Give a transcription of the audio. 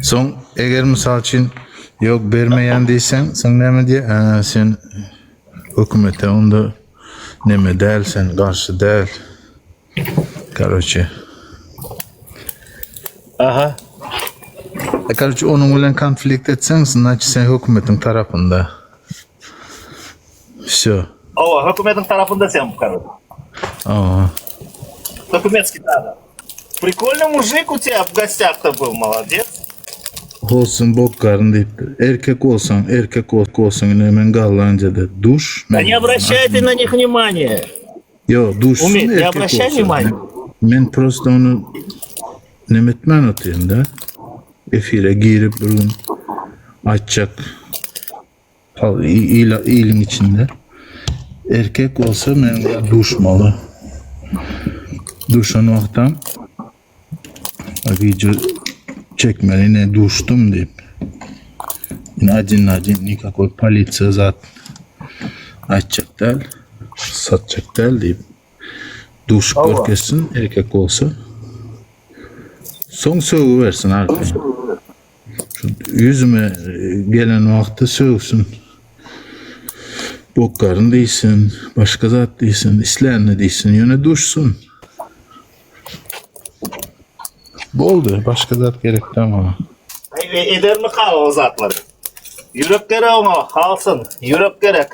Son eğer misal için yok vermeyen değilsen sen ne diye sen hükümete onda ne değil sen karşı değil. Короче. Aha. Короче onun bilen konflikt etsen значит sen hükümetin tarafında. Все. О, hükümetin tarafında sen bu kadar. Ага. Документский надо. Прикольный мужик у тебя в гостях-то был, молодец. Olsun bok karın deyip erkek olsan hemen gallanca da duş. Да не обращай ты на них внимания. Yo duşsun Умей, не erkek обращай olsun. внимания. Men prosto onu nemetmen atayım da. Efire girip burun açacak. İyilin içinde. Erkek olsa men duşmalı. Duşan vaktan video çekmeli ne duştum deyip. Nadin nikakol politsiya zat açacak değil. Satacak değil deyip. Duş görkesin erkek olsa. Son söğü versin arkaya. Şu yüzüme gelen vakti söğüsün. Bokkarın değilsin, başka zat değilsin, islerini değilsin, yöne duşsun. Boldu, başka zat gerekti ama. Eder mi kal o zatları? Yürek gerek ona, kalsın. Yürek gerek.